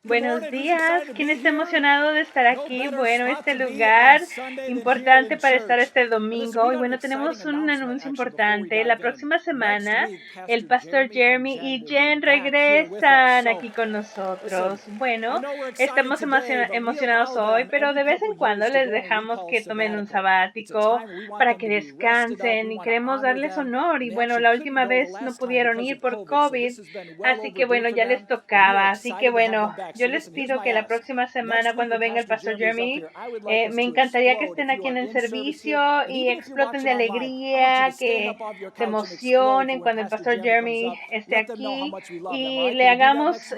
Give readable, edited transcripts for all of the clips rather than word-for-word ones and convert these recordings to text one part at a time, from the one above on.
Buenos días, ¿quién está emocionado de estar aquí? Bueno, este lugar importante para estar este domingo. Y bueno, tenemos un anuncio importante. La próxima semana, el pastor Jeremy y Jen regresan aquí con nosotros. Bueno, estamos emocionados hoy, pero de vez en cuando les dejamos que tomen un sabático para que descansen y queremos darles honor. Y bueno, la última vez no pudieron ir por COVID, así que bueno, ya les tocaba. Así que bueno, yo les pido que la próxima semana cuando venga el pastor Jeremy, me encantaría que estén aquí en el servicio y exploten de alegría, que se emocionen cuando el pastor Jeremy esté aquí y le hagamos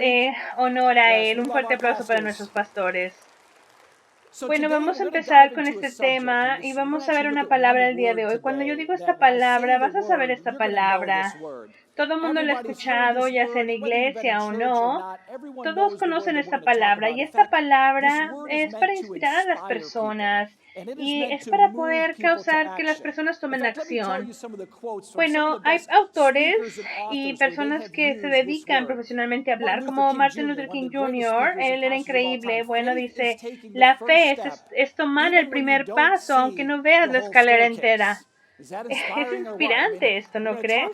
honor a él. Un fuerte aplauso para nuestros pastores. Bueno, vamos a empezar con este tema y vamos a ver una palabra el día de hoy. Cuando yo digo esta palabra, vas a saber esta palabra. Todo el mundo la ha escuchado, ya sea en la iglesia o no. Todos conocen esta palabra y esta palabra es para inspirar a las personas y es para poder causar que las personas tomen acción. Bueno, hay autores y personas que se dedican profesionalmente a hablar, como Martin Luther King Jr., él era increíble. Bueno, dice, la fe es tomar el primer paso, aunque no veas la escalera entera. Es inspirante esto, ¿no crees?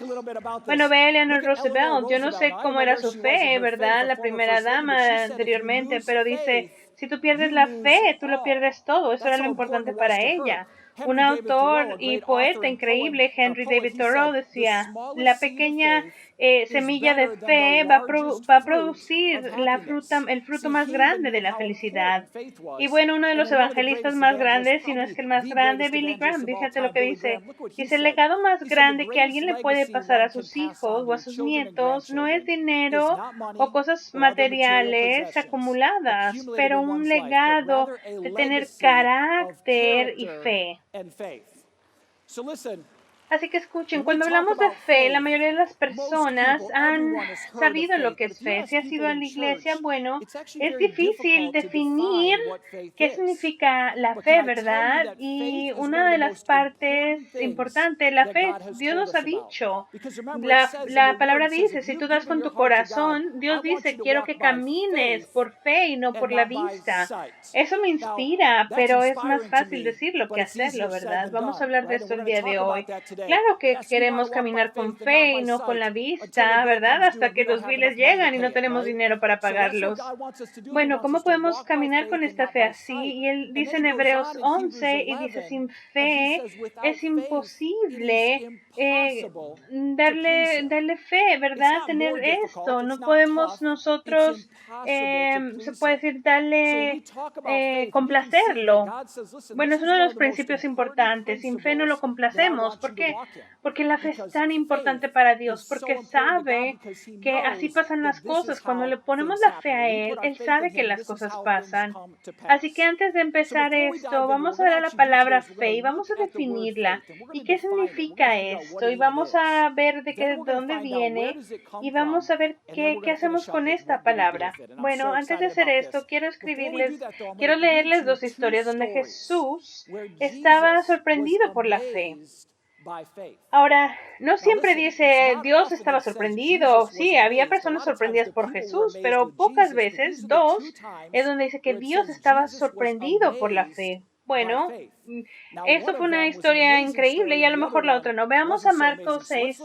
Bueno, ve a Eleanor Roosevelt, yo no sé cómo era su fe, ¿verdad? La primera dama anteriormente, pero dice, si tú pierdes la fe, tú lo pierdes todo. Eso era lo importante para ella. Un autor y poeta increíble, Henry David Thoreau, decía, la pequeña semilla de fe va a producir el fruto más grande de la felicidad. Y bueno, uno de los evangelistas más grandes, si no es que el más grande, Billy Graham, fíjate lo que dice. Dice, el legado más grande que alguien le puede pasar a sus hijos o a sus nietos no es dinero o cosas materiales acumuladas, pero un legado de tener carácter y fe. Así que escuchen, cuando hablamos de fe, la mayoría de las personas han sabido lo que es fe. Si has ido a la iglesia, bueno, es difícil definir qué significa la fe, ¿verdad? Y una de las partes importantes, la fe, Dios nos ha dicho, la palabra dice, si tú das con tu corazón, Dios dice, quiero que camines por fe y no por la vista. Eso me inspira, pero es más fácil decirlo que hacerlo, ¿verdad? Vamos a hablar de esto el día de hoy. Claro que queremos caminar con fe y no con la vista, ¿verdad? Hasta que los biles llegan y no tenemos dinero para pagarlos. Bueno, ¿cómo podemos caminar con esta fe así? Y él dice en Hebreos 11 y dice, sin fe es imposible darle fe, ¿verdad? Tener esto. No podemos nosotros, se puede decir, complacerlo. Bueno, es uno de los principios importantes. Sin fe no lo complacemos. ¿Por qué? Porque la fe es tan importante para Dios, porque sabe que así pasan las cosas. Cuando le ponemos la fe a Él sabe que las cosas pasan. Así que antes de empezar esto, vamos a ver a la palabra fe y vamos a definirla. ¿Y qué significa esto? Y vamos a ver de dónde viene y vamos a ver qué hacemos con esta palabra. Bueno, antes de hacer esto, quiero leerles dos historias donde Jesús estaba sorprendido por la fe. Ahora, no siempre dice Dios estaba sorprendido. Sí, había personas sorprendidas por Jesús, pero pocas veces, es donde dice que Dios estaba sorprendido por la fe. Bueno, esto fue una historia increíble y a lo mejor la otra no. Veamos a Marcos 6,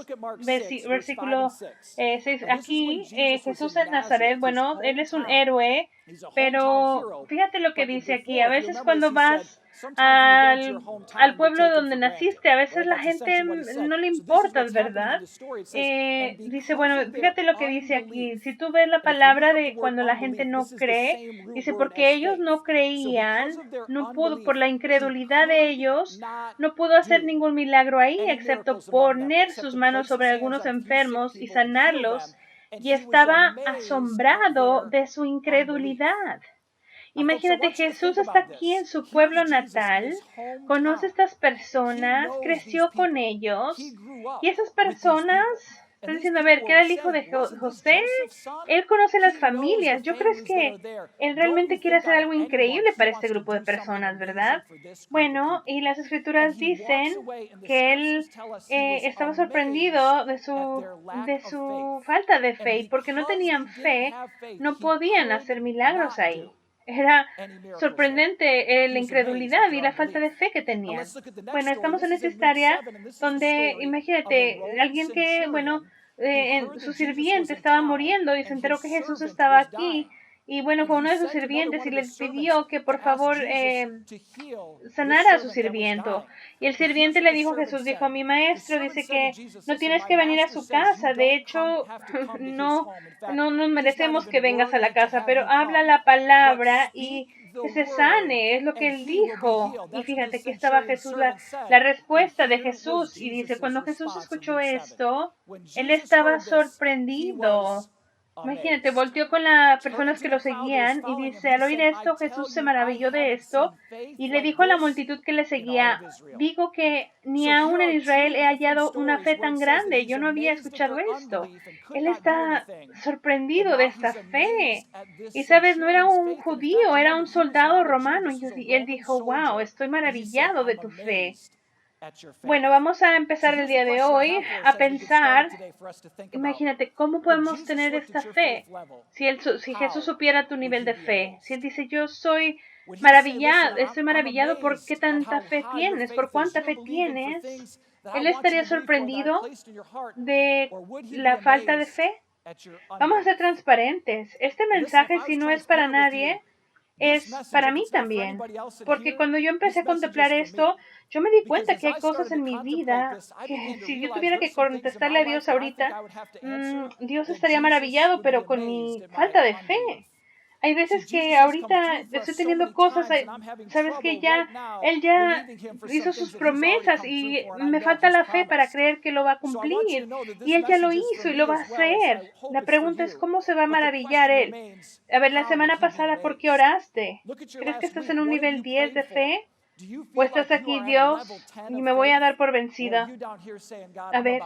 versículo 6. Aquí Jesús en Nazaret, bueno, él es un héroe, pero fíjate lo que dice aquí. A veces cuando vas al pueblo donde naciste, a veces la gente no le importas, ¿verdad? Dice, bueno, fíjate lo que dice aquí. Si tú ves la palabra de cuando la gente no cree, dice, porque ellos no creían, no pudo, por la incredulidad de ellos, no pudo hacer ningún milagro ahí, excepto poner sus manos sobre algunos enfermos y sanarlos, y estaba asombrado de su incredulidad. Imagínate, Jesús está aquí en su pueblo natal, conoce a estas personas, creció con ellos y esas personas Están diciendo, a ver, que era el hijo de José. Él conoce las familias. Yo creo que él realmente quiere hacer algo increíble para este grupo de personas, ¿verdad? Bueno, y las escrituras dicen que él estaba sorprendido de su falta de fe, y porque no tenían fe, no podían hacer milagros ahí. Era sorprendente la incredulidad y la falta de fe que tenían. Bueno, estamos en esta historia donde, imagínate, alguien que, bueno, su sirviente estaba muriendo y se enteró que Jesús estaba aquí. Y bueno, fue uno de sus sirvientes y les pidió que por favor sanara a su sirviente. Y el sirviente le dijo a Jesús, dijo, mi maestro dice que no tienes que venir a su casa. De hecho, no nos merecemos que vengas a la casa, pero habla la palabra y que se sane, es lo que él dijo. Y fíjate que estaba Jesús, la respuesta de Jesús, y dice, cuando Jesús escuchó esto, él estaba sorprendido. Imagínate, volteó con las personas que lo seguían y dice, al oír esto, Jesús se maravilló de esto y le dijo a la multitud que le seguía, digo que ni aún en Israel he hallado una fe tan grande, yo no había escuchado esto. Él está sorprendido de esta fe. Y sabes, no era un judío, era un soldado romano. Y él dijo, wow, estoy maravillado de tu fe. Bueno, vamos a empezar el día de hoy a pensar, imagínate, ¿cómo podemos tener esta fe? Si Jesús supiera tu nivel de fe, si Él dice, yo estoy maravillado por qué tanta fe tienes, por cuánta fe tienes, Él estaría sorprendido de la falta de fe. Vamos a ser transparentes. Este mensaje, si no es para nadie, es para mí también, porque cuando yo empecé a contemplar esto, yo me di cuenta que hay cosas en mi vida que si yo tuviera que contestarle a Dios ahorita, Dios estaría maravillado, pero con mi falta de fe. Hay veces que ahorita estoy teniendo cosas, sabes que Él ya hizo sus promesas y me falta la fe para creer que lo va a cumplir. Y Él ya lo hizo y lo va a hacer. La pregunta es, ¿cómo se va a maravillar Él? A ver, la semana pasada, ¿por qué oraste? ¿Crees que estás en un nivel 10 de fe? ¿O estás aquí, Dios, y me voy a dar por vencida? A ver,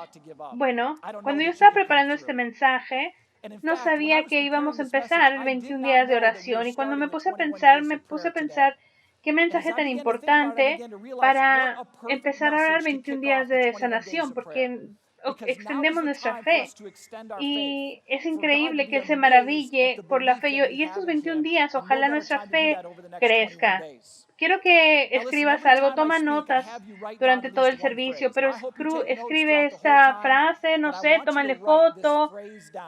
bueno, cuando yo estaba preparando este mensaje, no sabía que íbamos a empezar 21 días de oración, y cuando me puse a pensar qué mensaje tan importante para empezar a orar 21 días de sanación, porque extendemos nuestra fe y es increíble que Él se maraville por la fe, y estos 21 días ojalá nuestra fe crezca. Quiero que escribas algo, toma notas durante todo el servicio, pero escribe esta frase, no sé, tómale foto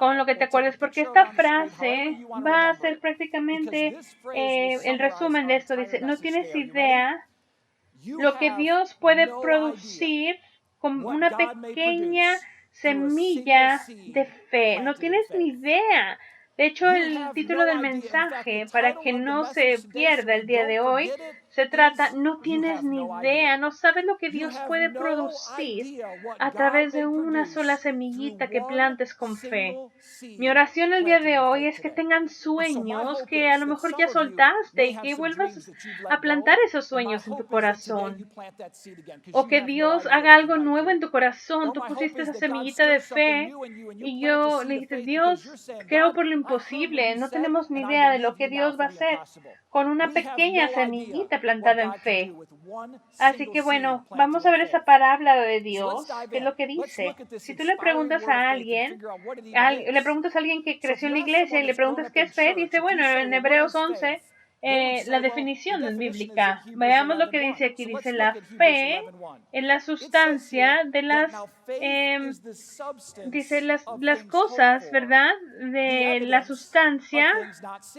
con lo que te acuerdes, porque esta frase va a ser prácticamente el resumen de esto. Dice, no tienes idea lo que Dios puede producir con una pequeña semilla de fe. No tienes ni idea. De hecho, el título del mensaje, para que no se pierda el día de hoy, se trata, no tienes ni idea, no sabes lo que Dios puede producir a través de una sola semillita que plantes con fe. Mi oración el día de hoy es que tengan sueños que a lo mejor ya soltaste y que vuelvas a plantar esos sueños en tu corazón. O que Dios haga algo nuevo en tu corazón. Tú pusiste esa semillita de fe y yo le dije, Dios, creo por lo imposible. No tenemos ni idea de lo que Dios va a hacer con una pequeña semillita plantada en fe. Así que bueno, vamos a ver esa parábola de Dios, que es lo que dice. Si tú le preguntas a alguien, que creció en la iglesia y le preguntas qué es fe, dice, bueno, en Hebreos 11, la definición bíblica. Veamos lo que dice aquí. Dice, la fe es la sustancia de dice las cosas, ¿verdad? De la sustancia.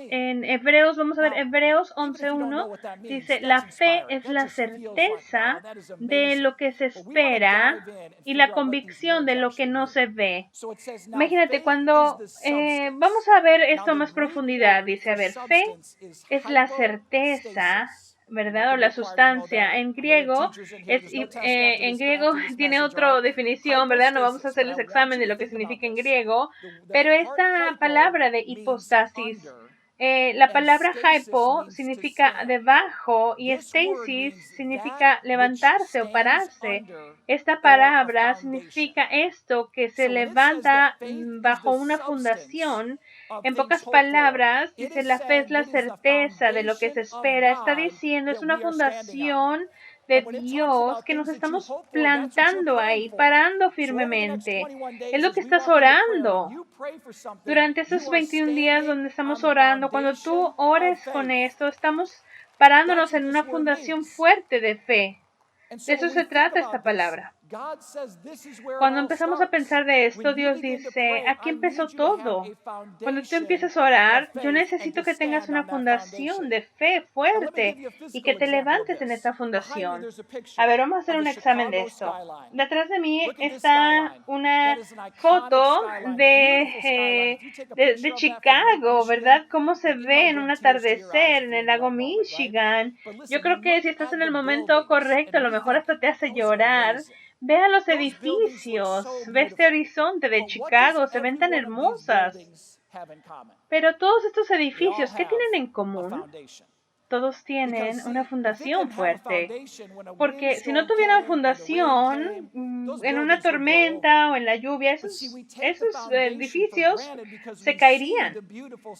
En Hebreos, vamos a ver, Hebreos 11:1, dice, la fe es la certeza de lo que se espera y la convicción de lo que no se ve. Imagínate, cuando vamos a ver esto a más profundidad, dice, a ver, fe es la certeza, ¿verdad? O la sustancia. En griego, tiene otra definición, ¿verdad? No vamos a hacerles examen de lo que significa en griego, pero esta palabra de hipostasis La palabra hypo significa debajo y stasis significa levantarse o pararse. Esta palabra significa esto que se levanta bajo una fundación. En pocas palabras, dice la fe es la certeza de lo que se espera. Está diciendo es una fundación de Dios que nos estamos plantando ahí, parando firmemente. Es lo que estás orando. Durante esos 21 días donde estamos orando, cuando tú ores con esto, estamos parándonos en una fundación fuerte de fe. De eso se trata esta palabra. Cuando empezamos a pensar de esto, Dios dice, aquí empezó todo. Cuando tú empiezas a orar, yo necesito que tengas una fundación de fe fuerte y que te levantes en esta fundación. A ver, vamos a hacer un examen de esto. Detrás de mí está una foto de Chicago, ¿verdad? Cómo se ve en un atardecer en el lago Michigan. Yo creo que si estás en el momento correcto, a lo mejor hasta te hace llorar. Ve a los edificios, ve este horizonte de Chicago, se ven tan hermosas. Pero todos estos edificios, ¿qué tienen en común? Todos tienen una fundación fuerte, porque si no tuvieran fundación, en una tormenta o en la lluvia, esos edificios se caerían.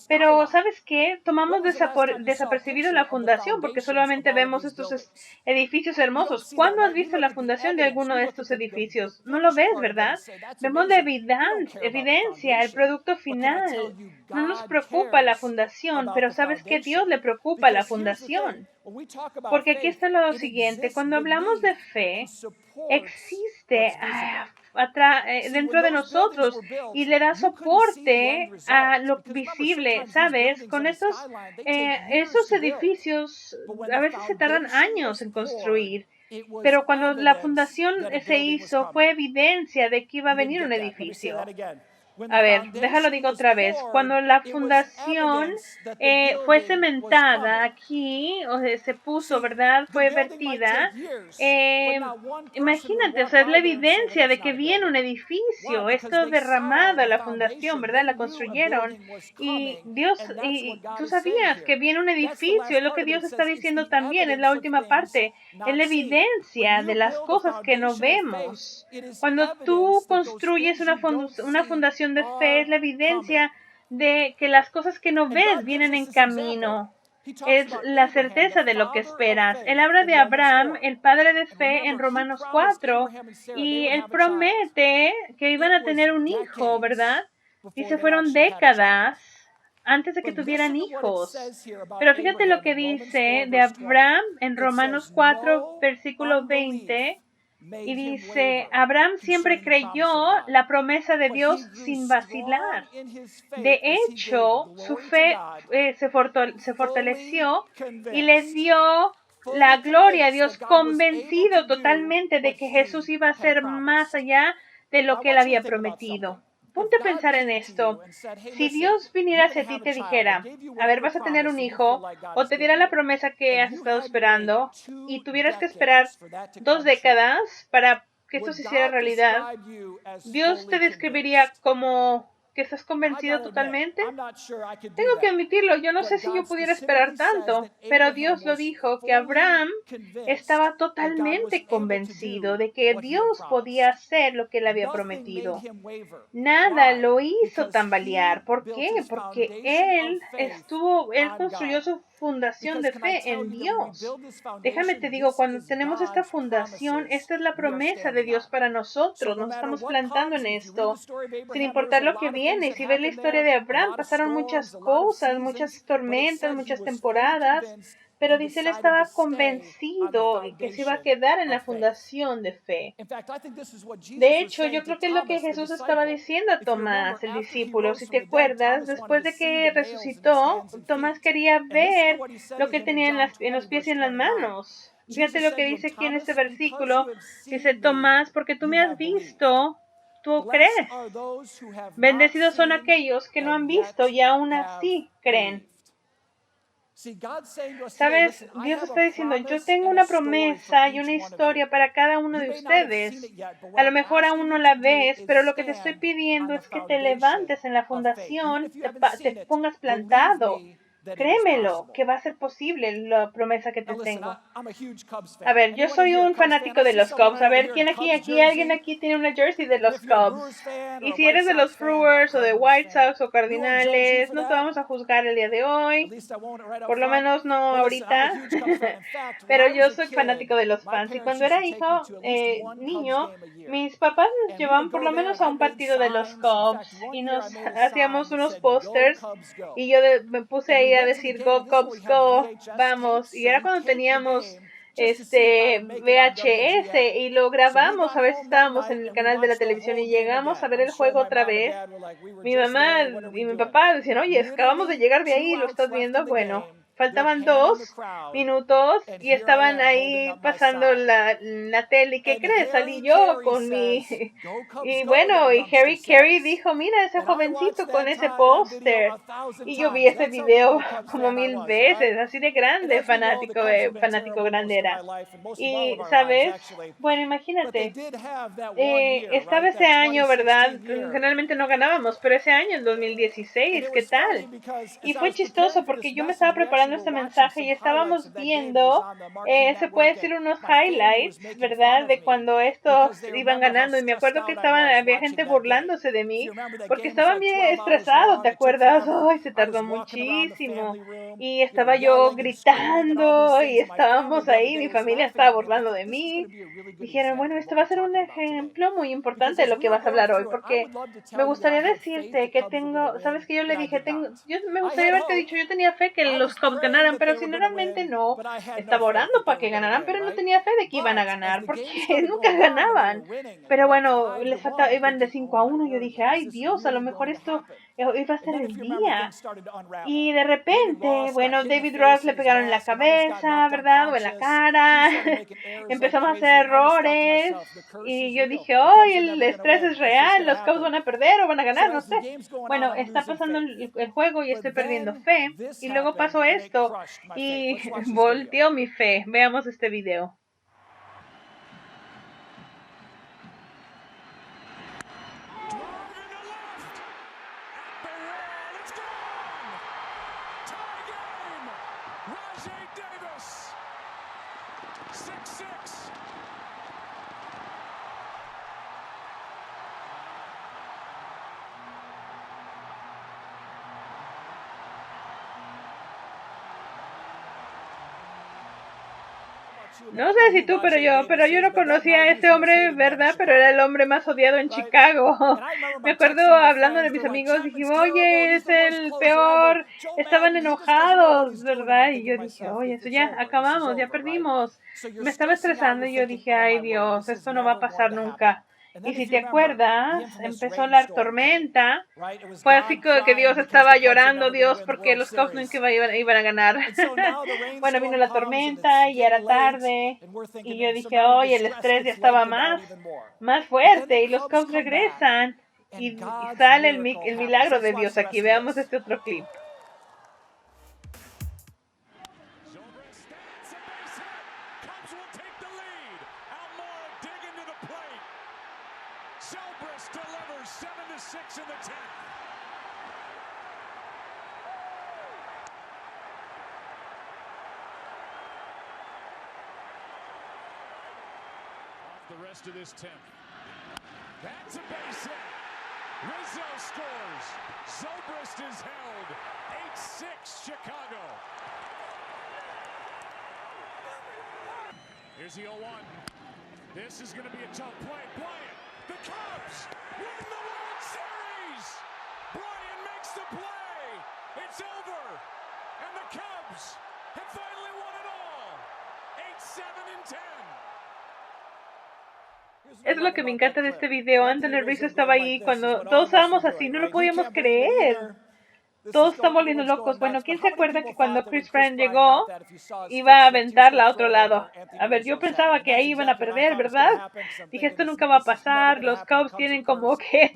Pero, ¿sabes qué? Tomamos desapercibido la fundación porque solamente vemos estos edificios hermosos. ¿Cuándo has visto la fundación de alguno de estos edificios? No lo ves, ¿verdad? Vemos la evidencia, el producto final. No nos preocupa la fundación, pero ¿sabes qué? Dios le preocupa la fundación. Porque aquí está lo siguiente, cuando hablamos de fe, existe dentro de nosotros y le da soporte a lo visible, ¿sabes? Con esos edificios a veces se tardan años en construir, pero cuando la fundación se hizo fue evidencia de que iba a venir un edificio. A ver, déjalo digo otra vez. Cuando la fundación fue cementada aquí, o sea, se puso, ¿verdad? Fue vertida. Imagínate, o sea, es la evidencia de que viene un edificio. Esto derramado a la fundación, ¿verdad? La construyeron. Y tú sabías que viene un edificio. Es lo que Dios está diciendo también. Es la última parte. Es la evidencia de las cosas que no vemos. Cuando tú construyes una fundación de fe, es la evidencia de que las cosas que no ves vienen en camino. Es la certeza de lo que esperas. Él habla de Abraham, el padre de fe, en Romanos 4, y él promete que iban a tener un hijo, ¿verdad? Y se fueron décadas antes de que tuvieran hijos. Pero fíjate lo que dice de Abraham en Romanos 4, versículo 20. Y dice, Abraham siempre creyó la promesa de Dios sin vacilar. De hecho, su fe se fortaleció y le dio la gloria a Dios, convencido totalmente de que Jesús iba a ser más allá de lo que él había prometido. Ponte a pensar en esto. Si Dios viniera hacia ti y te dijera, a ver, vas a tener un hijo, o te diera la promesa que has estado esperando, y tuvieras que esperar 2 décadas para que esto se hiciera realidad, ¿Dios te describiría como que estás convencido totalmente? Tengo que admitirlo, yo no sé si yo pudiera esperar tanto, pero Dios lo dijo, que Abraham estaba totalmente convencido de que Dios podía hacer lo que él había prometido. Nada lo hizo tambalear. ¿Por qué? Porque él construyó su fundación de fe en Dios. Déjame te digo, cuando tenemos esta fundación, esta es la promesa de Dios para nosotros. Nos estamos plantando en esto, sin importar lo que viene. Si ves la historia de Abraham, pasaron muchas cosas, muchas tormentas, muchas temporadas, pero dice él estaba convencido que se iba a quedar en la fundación de fe. De hecho, yo creo que es lo que Jesús estaba diciendo a Tomás, el discípulo. Si te acuerdas, después de que resucitó, Tomás quería ver lo que tenía en los pies y en las manos. Fíjate lo que dice aquí en este versículo. Dice, Tomás, porque tú me has visto, tú crees. Bendecidos son aquellos que no han visto y aún así creen. ¿Sabes? Dios está diciendo, yo tengo una promesa y una historia para cada uno de ustedes. A lo mejor aún no la ves, pero lo que te estoy pidiendo es que te levantes en la fundación, te pongas plantado. Créemelo, que va a ser posible la promesa que te tengo. A ver, yo soy un fanático de los Cubs. A ver, ¿quién alguien aquí tiene una jersey de los Cubs? Y si eres de los Brewers o de White Sox o Cardinales, no te vamos a juzgar el día de hoy. Por lo menos no ahorita. Pero yo soy fanático de los fans. Y cuando era niño, mis papás nos llevaban por lo menos a un partido de los Cubs y nos hacíamos unos pósters y yo me puse ahí a decir Go Cubs Go, vamos, y era cuando teníamos VHS y lo grabamos a ver si estábamos en el canal de la televisión y llegamos a ver el juego otra vez. Mi mamá y mi papá decían, oye, acabamos de llegar de ahí, ¿lo estás viendo? Bueno, faltaban 2 minutos y estaban ahí pasando la tele. ¿Y qué crees? Salí yo con mi... Y bueno, y Harry Carey dijo, mira ese jovencito con ese póster. Y yo vi ese video como 1000 veces, así de grande, fanático grande era. Y, ¿sabes? Bueno, imagínate, estaba ese año, ¿verdad? Generalmente no ganábamos, pero ese año, en 2016, ¿qué tal? Y fue chistoso porque yo me estaba preparando este mensaje y estábamos viendo, se puede decir unos highlights, ¿verdad? De cuando estos iban ganando. Y me acuerdo que había gente burlándose de mí porque estaba bien estresado, ¿te acuerdas? Ay, se tardó muchísimo. Y estaba yo gritando y estábamos ahí, mi familia estaba burlando de mí. Dijeron, bueno, esto va a ser un ejemplo muy importante de lo que vas a hablar hoy, porque me gustaría decirte que sabes que yo le dije, me gustaría haberte dicho, yo tenía fe que los Cubs ganaran, pero sinceramente no, estaba orando para que ganaran, pero no tenía fe de que iban a ganar, porque nunca ganaban. Pero bueno, iban de 5-1, yo dije, ay Dios, a lo mejor esto iba a ser el día. Y de repente, bueno, David Ross le pegaron en la cabeza, ¿verdad? O en la cara. Empezamos a hacer errores. Y yo dije, oh, el estrés es real, los Cubs van a perder o van a ganar, no sé. Bueno, está pasando el juego y estoy perdiendo fe. Y luego pasó esto y volteó mi fe. Veamos este video. No sé si tú, pero yo no conocía a este hombre, ¿verdad? Pero era el hombre más odiado en Chicago. Me acuerdo hablando de mis amigos, dije, oye, es el peor. Estaban enojados, ¿verdad? Y yo dije, oye, eso ya acabamos, ya perdimos. Me estaba estresando y yo dije, ay Dios, esto no va a pasar nunca. Y si te acuerdas, empezó la tormenta. Fue así que Dios estaba llorando, Dios, porque los Cubs nunca iban a ganar. Bueno, vino la tormenta y ya era tarde. Y yo dije, oye, el estrés ya estaba más fuerte. Y los Cubs regresan. Y sale el milagro de Dios aquí. Veamos este otro clip. Zobrist delivers 7-6 in the 10th. Off the rest of this 10th. That's a base hit. Rizzo scores. Zobrist is held. 8-6 Chicago. Here's the 0-1. This is going to be a tough play. Bryant. The Cubs win the World Series! Bryant makes the play! It's over! And the Cubs have finally won it all! 8-7-10! Es lo que me encanta de este video. Anthony Rizzo estaba ahí cuando todos estábamos así, no lo podíamos creer. Todos están volviendo locos. Bueno, ¿quién se acuerda que cuando Chris Bryant llegó iba a aventarla a otro lado? A ver, yo pensaba que ahí iban a perder, ¿verdad? Dije, esto nunca va a pasar. Los Cubs tienen como que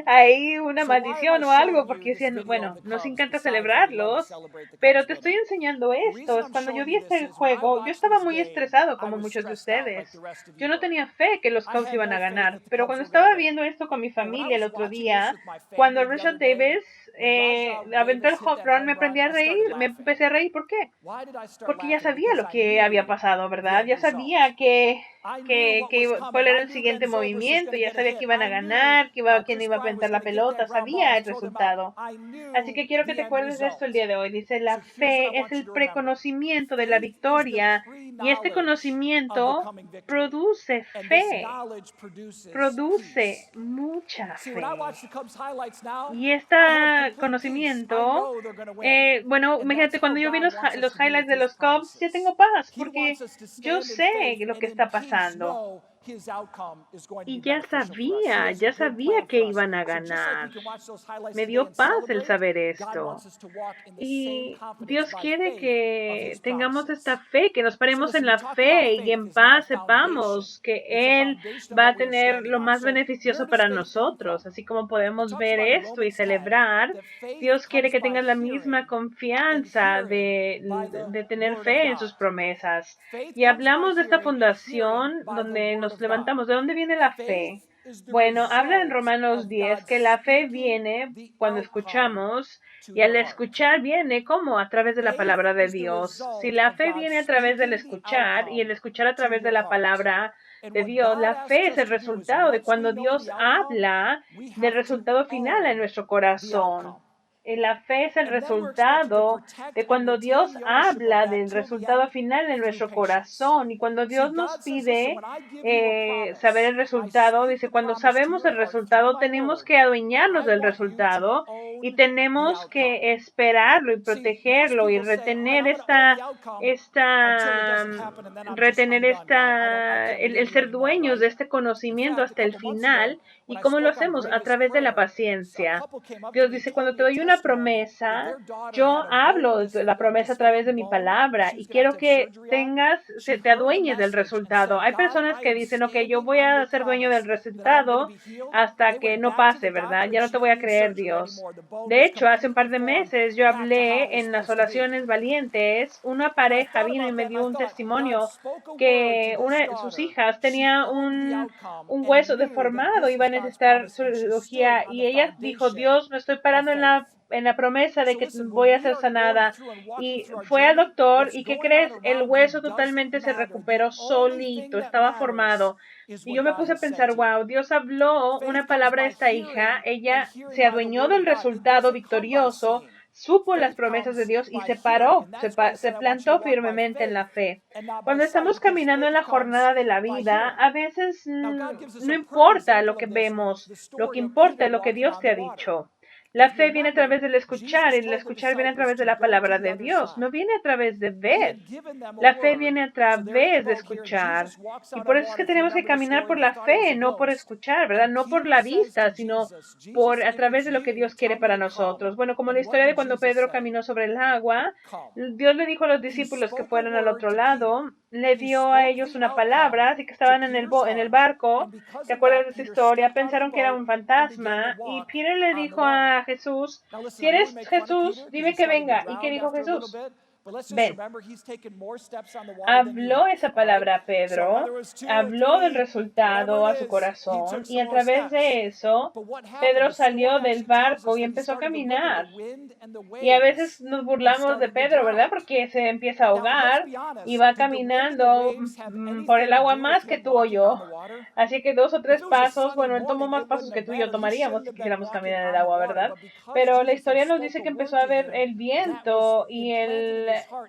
ahí una maldición o algo, porque decían, bueno, nos encanta celebrarlos, pero te estoy enseñando esto. Es cuando yo vi este juego, yo estaba muy estresado como muchos de ustedes. Yo no tenía fe que los Cubs iban a ganar, pero cuando estaba viendo esto con mi familia el otro día, cuando Richard Davis aventó el home run, me aprendí a reír, me empecé a reír. ¿Por qué? Porque ya sabía lo que había pasado, ¿verdad? Ya sabía cuál era el siguiente movimiento, ya sabía que iban a ganar, quién iba a aventar la pelota, sabía el resultado. Así que quiero que te acuerdes de esto el día de hoy. Dice, la fe es el preconocimiento de la victoria y este conocimiento produce fe, produce mucha fe. Y este conocimiento, bueno, imagínate, cuando yo vi los highlights de los Cubs, ya tengo paz, porque yo sé lo que está pasando. Y ya sabía que iban a ganar. Me dio paz el saber esto. Y Dios quiere que tengamos esta fe, que nos paremos en la fe y en paz sepamos que Él va a tener lo más beneficioso para nosotros. Así como podemos ver esto y celebrar, Dios quiere que tengas la misma confianza de tener fe en sus promesas. Y hablamos de esta fundación donde nos levantamos. ¿De dónde viene la fe? Bueno, habla en Romanos 10 que la fe viene cuando escuchamos, y al escuchar viene como a través de la palabra de Dios. Si la fe viene a través del escuchar y el escuchar a través de la palabra de Dios, la fe es el resultado de cuando Dios habla del resultado final en nuestro corazón. La fe es el resultado de cuando Dios habla del resultado final en nuestro corazón. Y cuando Dios nos pide saber el resultado, dice, cuando sabemos el resultado, tenemos que adueñarnos del resultado y tenemos que esperarlo y protegerlo y retener el ser dueños de este conocimiento hasta el final. ¿Y cómo lo hacemos? A través de la paciencia. Dios dice, cuando te doy una promesa, yo hablo de la promesa a través de mi palabra y quiero que te adueñes del resultado. Hay personas que dicen, ok, yo voy a ser dueño del resultado hasta que no pase, ¿verdad? Ya no te voy a creer, Dios. De hecho, hace un par de meses yo hablé en las oraciones valientes, una pareja vino y me dio un testimonio que una de sus hijas tenía un hueso deformado, iba a necesitar cirugía, y ella dijo, Dios, me estoy parando en la promesa de que voy a ser sanada. Y fue al doctor, y ¿qué crees? El hueso totalmente se recuperó solito, estaba formado. Y yo me puse a pensar, wow, Dios habló una palabra a esta hija, ella se adueñó del resultado victorioso, supo las promesas de Dios y se paró, se plantó firmemente en la fe. Cuando estamos caminando en la jornada de la vida, a veces no importa lo que vemos, lo que importa es lo que Dios te ha dicho. La fe viene a través del escuchar, y el escuchar viene a través de la palabra de Dios, no viene a través de ver. La fe viene a través de escuchar. Y por eso es que tenemos que caminar por la fe, no por escuchar, ¿verdad? No por la vista, sino a través de lo que Dios quiere para nosotros. Bueno, como la historia de cuando Pedro caminó sobre el agua, Dios le dijo a los discípulos que fueran al otro lado, le dio a ellos una palabra, así que estaban en el barco. ¿Te acuerdas de esa historia? Pensaron que era un fantasma, y Peter le dijo a Jesús, si eres Jesús, dime que venga. ¿Y qué dijo Jesús? Ven. Habló esa palabra a Pedro, habló del resultado a su corazón, y a través de eso, Pedro salió del barco y empezó a caminar. Y a veces nos burlamos de Pedro, ¿verdad? Porque se empieza a ahogar y va caminando por el agua más que tú o yo. Así que 2 o 3 pasos, bueno, él tomó más pasos que tú y yo tomaríamos si quisiéramos caminar en el agua, ¿verdad? Pero la historia nos dice que empezó a ver el viento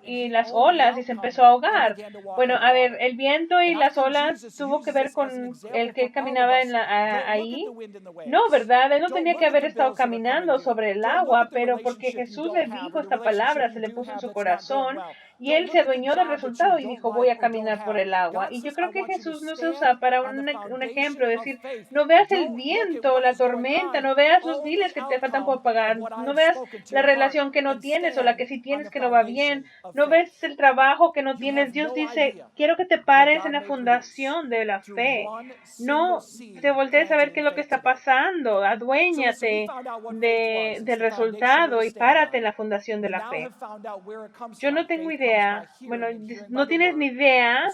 y las olas y se empezó a ahogar. Bueno, a ver, el viento y las olas tuvo que ver con el que caminaba ahí. No, ¿verdad? Él no tenía que haber estado caminando sobre el agua, pero porque Jesús le dijo esta palabra, se le puso en su corazón, y él se adueñó del resultado y dijo, voy a caminar por el agua. Y yo creo que Jesús nos usa para un ejemplo, decir, no veas el viento, la tormenta, no veas los biles que te faltan por pagar, no veas la relación que no tienes o la que sí tienes que no va bien, no ves el trabajo que no tienes. Dios dice, quiero que te pares en la fundación de la fe. No te voltees a ver qué es lo que está pasando, aduéñate del resultado y párate en la fundación de la fe. Yo no tengo idea idea, bueno, no tienes ni idea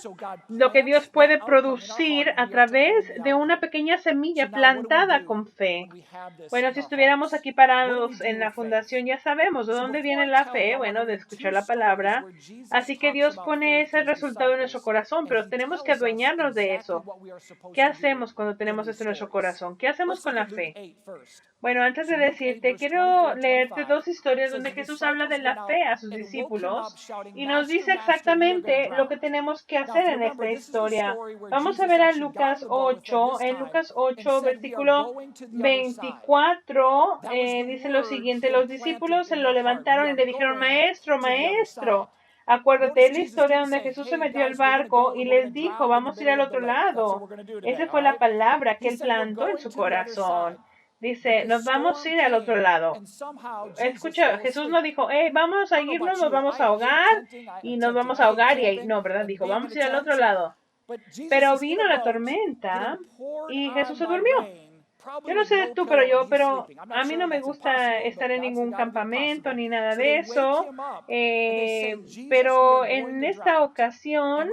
lo que Dios puede producir a través de una pequeña semilla plantada con fe. Bueno, si estuviéramos aquí parados en la fundación, ya sabemos de dónde viene la fe, bueno, de escuchar la palabra. Así que Dios pone ese resultado en nuestro corazón, pero tenemos que adueñarnos de eso. ¿Qué hacemos cuando tenemos esto en nuestro corazón? ¿Qué hacemos con la fe? Bueno, antes de decirte, quiero leerte dos historias donde Jesús habla de la fe a sus discípulos y nos dice exactamente lo que tenemos que hacer en esta historia. Vamos a ver a Lucas 8. En Lucas 8, versículo 24, dice lo siguiente: los discípulos se lo levantaron y le dijeron: Maestro, maestro. Acuérdate de la historia donde Jesús se metió al barco y les dijo: vamos a ir al otro lado. Esa fue la palabra que él plantó en su corazón. Dice: nos vamos a ir al otro lado. Escucha, Jesús no dijo: vamos a irnos, nos vamos a ahogar y nos vamos a ahogar y ahí. No, ¿verdad? Dijo: vamos a ir al otro lado. Pero vino la tormenta y Jesús se durmió. Yo no sé tú, pero a mí no me gusta estar en ningún campamento ni nada de eso. Pero en esta ocasión,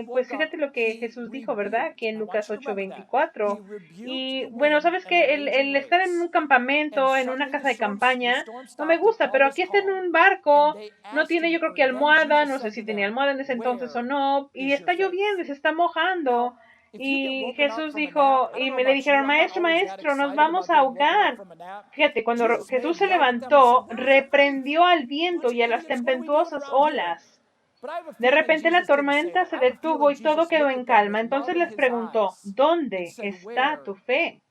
pues fíjate lo que Jesús dijo, ¿verdad? Que en Lucas 8:24. Y bueno, sabes que el estar en un campamento, en una casa de campaña, no me gusta, pero aquí está en un barco, no tiene, yo creo que almohada, no sé si tenía almohada en ese entonces o no, y está lloviendo y se está mojando. Y Jesús dijo, y me le dijeron: maestro, maestro, nos vamos a ahogar. Fíjate, cuando Jesús se levantó, reprendió al viento y a las tempestuosas olas. De repente la tormenta se detuvo y todo quedó en calma. Entonces les preguntó: ¿dónde está tu fe?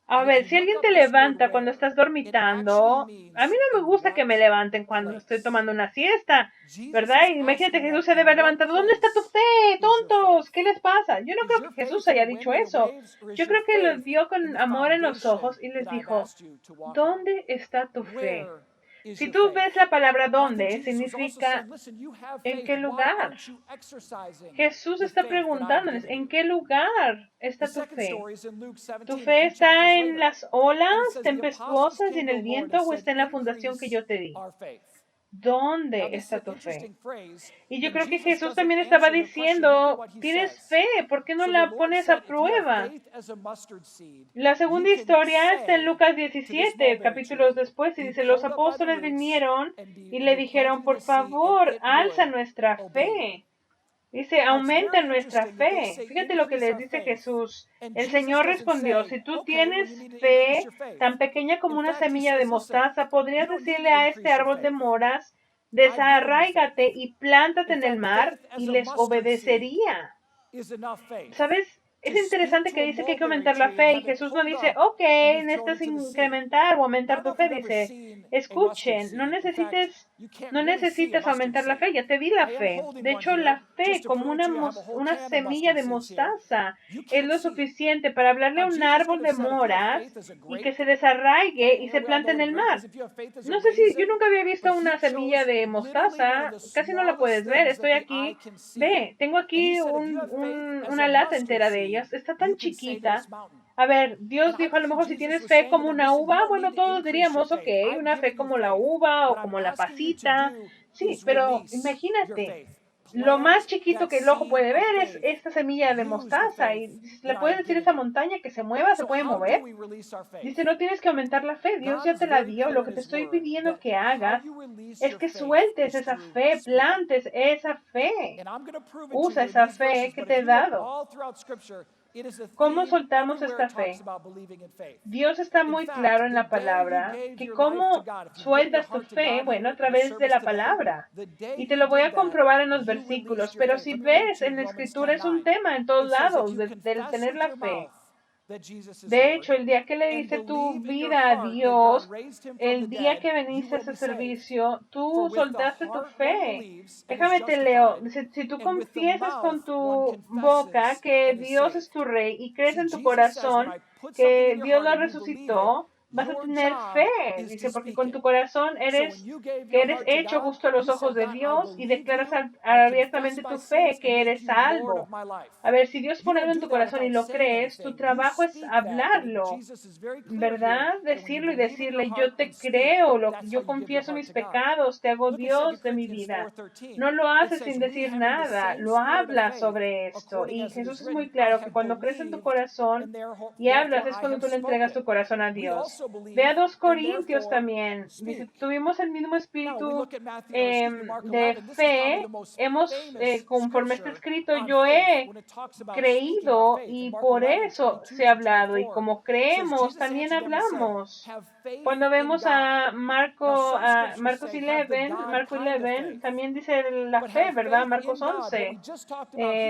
A ver, si alguien te levanta cuando estás dormitando, a mí no me gusta que me levanten cuando estoy tomando una siesta, ¿verdad? Imagínate, Jesús se debe haber levantado: ¿dónde está tu fe, tontos? ¿Qué les pasa? Yo no creo que Jesús haya dicho eso. Yo creo que los vio con amor en los ojos y les dijo: ¿dónde está tu fe? Si tú ves la palabra ¿dónde?, significa ¿en qué lugar? Jesús está preguntándoles: ¿en qué lugar está tu fe? ¿Tu fe está en las olas tempestuosas y en el viento, o está en la fundación que yo te di? ¿Dónde está tu fe? Y yo creo que Jesús también estaba diciendo: tienes fe, ¿por qué no la pones a prueba? La segunda historia está en Lucas 17, capítulos después, y dice: los apóstoles vinieron y le dijeron: por favor, alza nuestra fe. Dice: aumenta nuestra fe. Fíjate lo que les dice Jesús. El Señor respondió: si tú tienes fe tan pequeña como una semilla de mostaza, podrías decirle a este árbol de moras: desarráigate y plántate en el mar, y les obedecería. ¿Sabes? Es interesante que dice que hay que aumentar la fe, y Jesús no dice: ok, necesitas incrementar o aumentar tu fe. Dice: escuchen, no necesitas aumentar la fe, ya te di la fe. De hecho, la fe, como una semilla de mostaza, es lo suficiente para hablarle a un árbol de moras y que se desarraigue y se plante en el mar. No sé si, yo nunca había visto una semilla de mostaza, casi no la puedes ver. Estoy aquí, ve, tengo aquí una lata entera de ellas, está tan chiquita. A ver, Dios dijo: a lo mejor si tienes fe como una uva, bueno, todos diríamos: ok, una fe como la uva o como la pasita. Sí, pero imagínate, lo más chiquito que el ojo puede ver es esta semilla de mostaza, y le puedes decir a esa montaña que se mueva, se puede mover. Dice: no tienes que aumentar la fe, Dios ya te la dio. Lo que te estoy pidiendo que hagas es que sueltes esa fe, plantes esa fe. Usa esa fe que te he dado. ¿Cómo soltamos esta fe? Dios está muy claro en la palabra que cómo sueltas tu fe, bueno, a través de la palabra. Y te lo voy a comprobar en los versículos, pero si ves en la escritura, es un tema en todos lados del tener la fe. De hecho, el día que le diste tu vida a Dios, el día que viniste a ese servicio, tú soltaste tu fe. Déjame te leo. Dice: si tú confiesas con tu boca que Dios es tu rey y crees en tu corazón que Dios lo resucitó, vas a tener fe, dice, porque con tu corazón que eres hecho justo a los ojos de Dios y declaras abiertamente tu fe, que eres salvo. A ver, si Dios pone algo en tu corazón y lo crees, tu trabajo es hablarlo, ¿verdad? Decirlo y decirle, yo te creo, yo confieso mis pecados, te hago Dios de mi vida. No lo haces sin decir nada, lo hablas sobre esto. Y Jesús es muy claro que cuando crees en tu corazón y hablas es cuando tú le entregas tu corazón a Dios. Ve a 2 Corintios también. Dice, tuvimos el mismo espíritu de fe. Conforme está escrito, yo he creído y por eso se ha hablado. Y como creemos, también hablamos. Cuando vemos a Marcos 11, también dice la fe, ¿verdad? Marcos 11,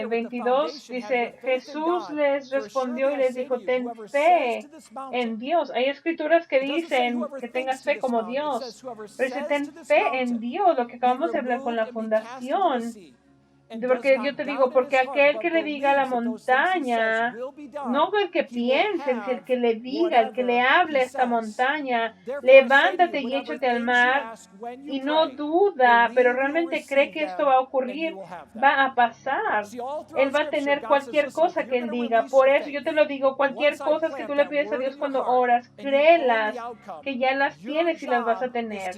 22, dice, Jesús les respondió y les dijo, ten fe en Dios. Hay escrituras que dicen que tengas fe como Dios, pero dice, ten fe en Dios, lo que acabamos de hablar con la fundación. Porque yo te digo, porque aquel que le diga a la montaña, no el que piense, es el que le diga, el que le hable a esta montaña, levántate y échate al mar, y no duda, pero realmente cree que esto va a ocurrir, va a pasar. Él va a tener cualquier cosa que él diga. Por eso yo te lo digo, cualquier cosa que tú le pides a Dios cuando oras, créelas, que ya las tienes y las vas a tener.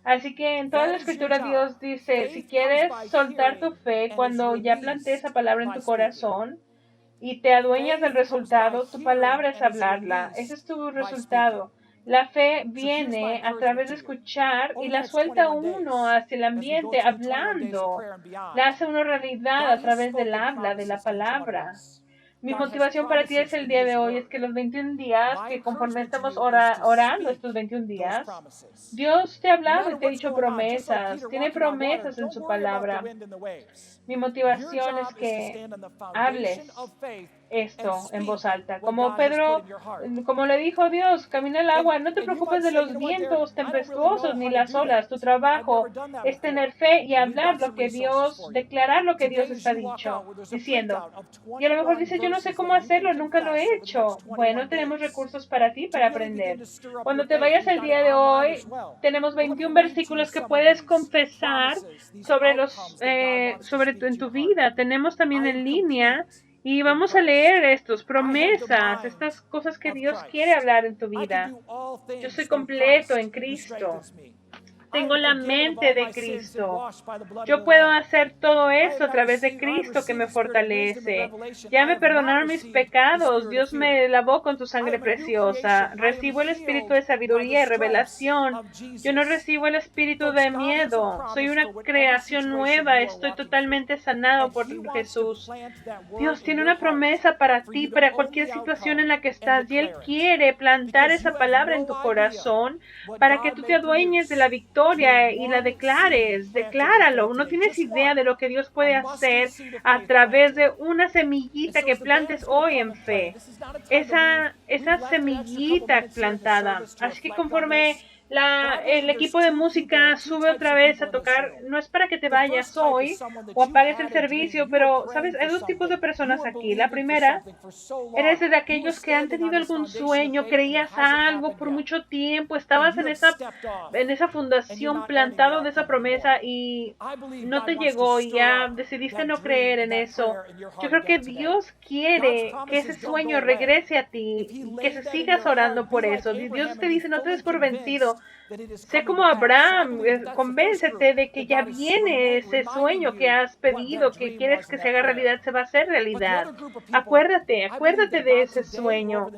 Así que en toda la escritura Dios dice, si quieres soltar tu fe, cuando ya plantees esa palabra en tu corazón y te adueñas del resultado, tu palabra es hablarla. Ese es tu resultado. La fe viene a través de escuchar y la suelta uno hacia el ambiente hablando. La hace uno realidad a través del habla, de la palabra. Mi motivación para ti es el día de hoy, es que los 21 días, que conforme estamos orando estos 21 días, Dios te ha hablado y te ha dicho promesas, tiene promesas en su palabra. Mi motivación es que hables esto en voz alta. Como Pedro, como le dijo Dios, camina el agua, no te preocupes de los vientos tempestuosos ni las olas. Tu trabajo es tener fe y hablar lo que Dios, declarar lo que Dios está diciendo. Y a lo mejor dice, yo no sé cómo hacerlo, nunca lo he hecho. Bueno, tenemos recursos para ti para aprender. Cuando te vayas el día de hoy, tenemos 21 versículos que puedes confesar en tu vida. Tenemos también en línea. Y vamos a leer estos promesas, estas cosas que Dios quiere hablar en tu vida. Yo soy completo en Cristo. Tengo la mente de Cristo. Yo puedo hacer todo esto a través de Cristo que me fortalece. Ya me perdonaron mis pecados. Dios me lavó con su sangre preciosa. Recibo el espíritu de sabiduría y revelación. Yo no recibo el espíritu de miedo. Soy una creación nueva. Estoy totalmente sanado por Jesús. Dios tiene una promesa para ti, para cualquier situación en la que estás. Y Él quiere plantar esa palabra en tu corazón para que tú te adueñes de la victoria y la declares. Decláralo. No tienes idea de lo que Dios puede hacer a través de una semillita que plantes hoy en fe. Esa semillita plantada. Así que conforme el equipo de música sube otra vez a tocar, no es para que te vayas hoy o apagues el servicio, pero, ¿sabes? Hay 2 tipos de personas aquí. La primera, eres de aquellos que han tenido algún sueño, creías algo por mucho tiempo, estabas en esa fundación plantado de esa promesa y no te llegó y ya decidiste no creer en eso. Yo creo que Dios quiere que ese sueño regrese a ti y que se sigas orando por eso. Dios te dice, no te des por vencido. Sé como Abraham, convéncete de que ya viene ese sueño que has pedido, que quieres que se haga realidad, se va a hacer realidad. Acuérdate de ese sueño.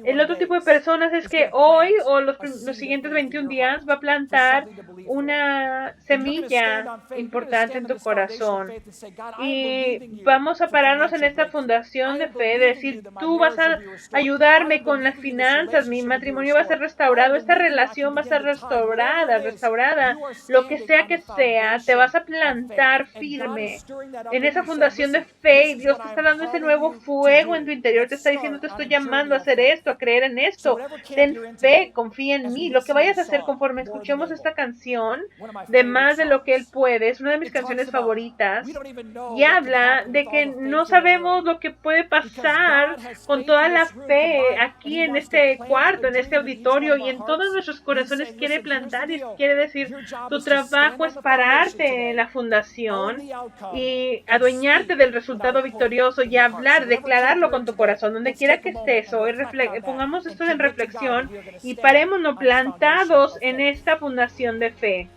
El otro tipo de personas es que hoy o los siguientes 21 días va a plantar una semilla importante en tu corazón. Y vamos a pararnos en esta fundación de fe, de decir, tú vas a ayudarme con las finanzas, mi matrimonio va a ser restaurado, esta relación fundación va a ser restaurada, lo que sea, te vas a plantar firme en esa fundación de fe y Dios te está dando ese nuevo fuego en tu interior, te está diciendo, te estoy llamando a hacer esto, a creer en esto, ten fe, confía en mí, lo que vayas a hacer conforme escuchemos esta canción de Más de lo que Él puede, es una de mis canciones favoritas y habla de que no sabemos lo que puede pasar con toda la fe aquí en este cuarto, en este auditorio y en todos nuestros corazones quiere plantar y quiere decir, tu trabajo es pararte en la fundación y adueñarte del resultado victorioso y hablar, declararlo con tu corazón, donde quiera que estés hoy, pongamos esto en reflexión y parémonos plantados en esta fundación de fe.